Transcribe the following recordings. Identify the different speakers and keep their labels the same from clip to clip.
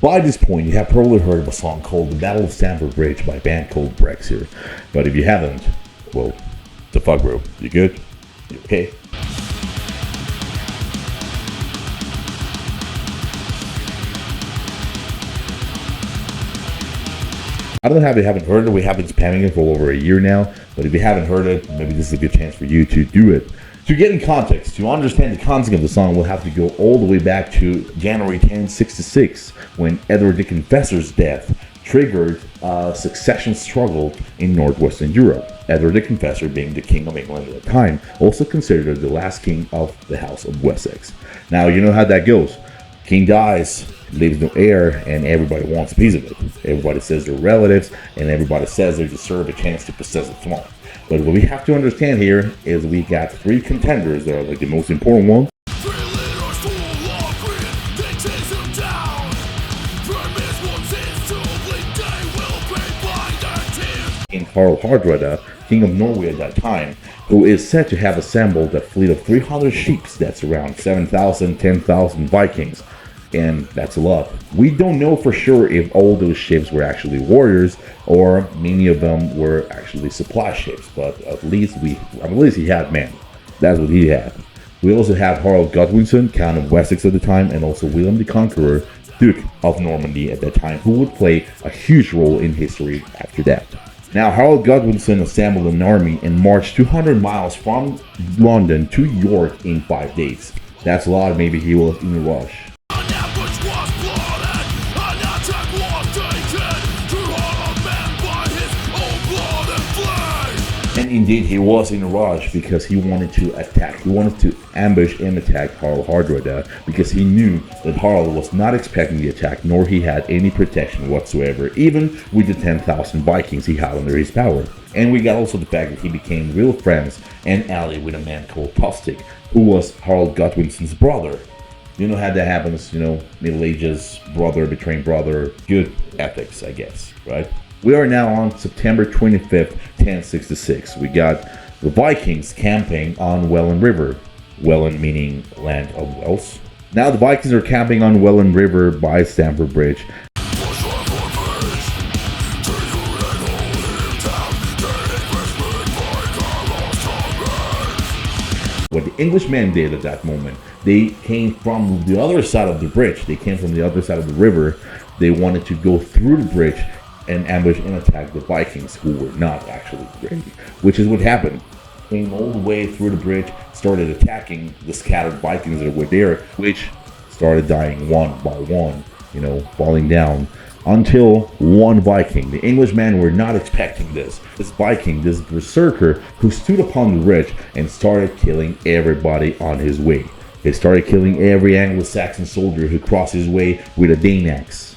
Speaker 1: By this point, you have probably heard of a song called The Battle of Stamford Bridge by a band called Brexit. But if you haven't, well, the fuck, bro. You good? You okay? I don't know if you haven't heard it. We have been spamming it for over a year now. But if you haven't heard it, maybe this is a good chance for you to do it. To get in context, to understand the context of the song, we'll have to go all the way back to January 1066, when Edward the Confessor's death triggered a succession struggle in northwestern Europe. Edward the Confessor, being the King of England at the time, also considered the last king of the House of Wessex. Now, you know how that goes. King dies, leaves no heir, and everybody wants a piece of it. Everybody says they're relatives, and everybody says they deserve a chance to possess the throne. But what we have to understand here is we got three contenders that are like the most important ones. King Harald Hardrada, King of Norway at that time, who is said to have assembled a fleet of 300 ships. That's around 7,000, 10,000 Vikings. And that's a lot. We don't know for sure if all those ships were actually warriors or many of them were actually supply ships, but at least he had men. That's what he had. We also have Harold Godwinson, Count of Wessex at the time, and also William the Conqueror, Duke of Normandy at that time, who would play a huge role in history after that. Now, Harold Godwinson assembled an army and marched 200 miles from London to York in 5 days. That's a lot. Maybe he was in a rush. And indeed, he was in a rush because he wanted to attack. He wanted to ambush and attack Harald Hardrada because he knew that Harald was not expecting the attack, nor he had any protection whatsoever, even with the 10,000 Vikings he had under his power. And we got also the fact that he became real friends and ally with a man called Tostig, who was Harold Godwinson's brother. You know how that happens, Middle Ages, brother betraying brother, good ethics, I guess, right? We are now on September 25th, 1066. We got the Vikings camping on Welland River. Welland meaning land of Wales. Now the Vikings are camping on Welland River by Stamford Bridge. What the Englishmen did at that moment, they came from the other side of the bridge. They came from the other side of the river. They wanted to go through the bridge and ambush and attack the Vikings, who were not actually ready, which is what happened. Came all the way through the bridge, started attacking the scattered Vikings that were there, which started dying one by one, falling down, until one Viking. The Englishmen were not expecting this. This Viking, this berserker, who stood upon the bridge and started killing everybody on his way. He started killing every Anglo-Saxon soldier who crossed his way with a Dane axe.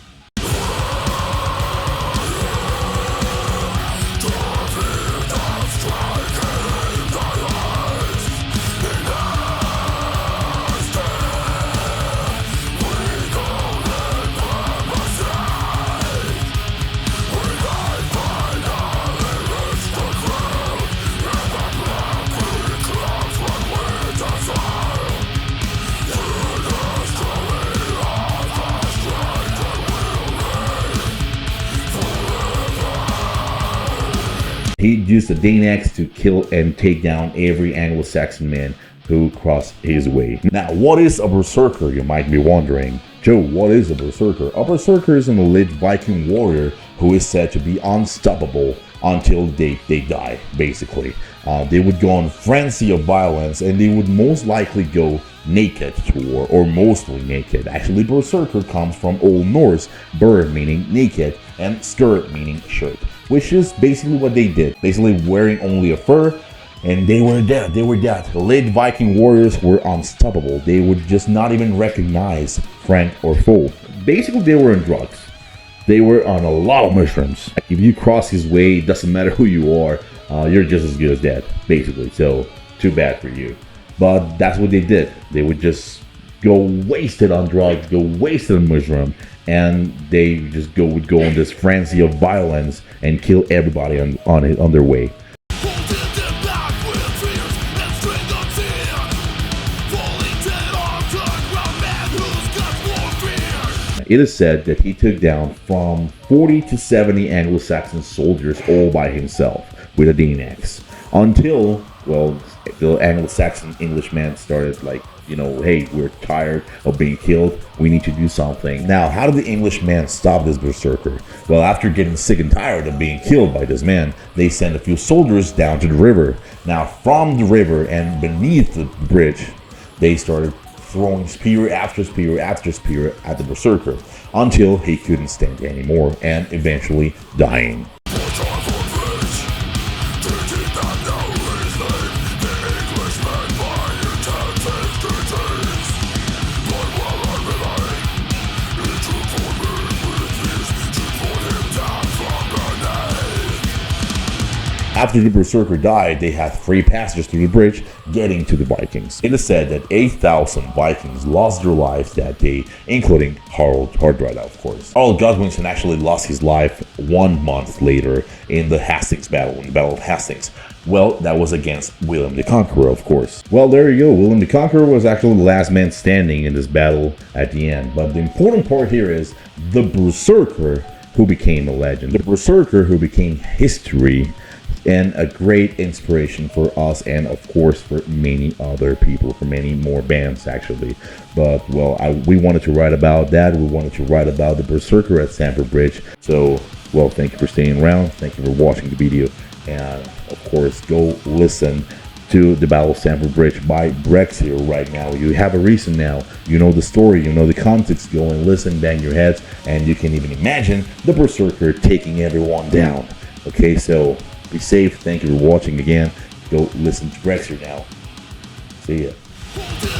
Speaker 1: He used a Dane axe to kill and take down every Anglo-Saxon man who crossed his way. Now, what is a berserker, you might be wondering? Joe, what is a berserker? A berserker is an elite Viking warrior who is said to be unstoppable until they die, basically. They would go on frenzy of violence, and they would most likely go naked to war, or mostly naked. Actually, berserker comes from Old Norse, ber meaning naked, and skirt meaning shirt, which is basically what they did. Basically wearing only a fur, and they were dead. The late Viking warriors were unstoppable. They would just not even recognize friend or foe. Basically, they were on drugs. They were on a lot of mushrooms. If you cross his way, it doesn't matter who you are, you're just as good as dead, basically. So, too bad for you. But that's what they did. They would just go wasted on drugs, go wasted on mushroom, and they just would go on this frenzy of violence and kill everybody on their way. It is said that he took down from 40 to 70 Anglo-Saxon soldiers all by himself with a Dane axe. Until, well, the Anglo-Saxon Englishmen started like, hey, we're tired of being killed. We need to do something. Now, how did the Englishmen stop this berserker? Well, after getting sick and tired of being killed by this man, they sent a few soldiers down to the river. Now, from the river and beneath the bridge, they started throwing spear after spear after spear at the berserker until he couldn't stand anymore and eventually dying. After the berserker died, they had free passage through the bridge, getting to the Vikings. It is said that 8,000 Vikings lost their lives that day, including Harold Hardrada, of course. Earl Godwinson actually lost his life 1 month later in the Hastings battle, in the Battle of Hastings. Well, that was against William the Conqueror, of course. Well, there you go. William the Conqueror was actually the last man standing in this battle at the end. But the important part here is the berserker who became a legend. The berserker who became history and a great inspiration for us and of course for many other people, for many more bands actually. But well, we wanted to write about that. We wanted to write about the berserker at Stamford Bridge. So well, thank you for staying around, thank you for watching the video, and of course go listen to the Battle of Stamford Bridge by Brex here right now. You have a reason now. You know the story, you know the context. Go and listen, bang your heads, and you can even imagine the berserker taking everyone down. Okay, so be safe. Thank you for watching again. Go listen to Brexer now. See ya.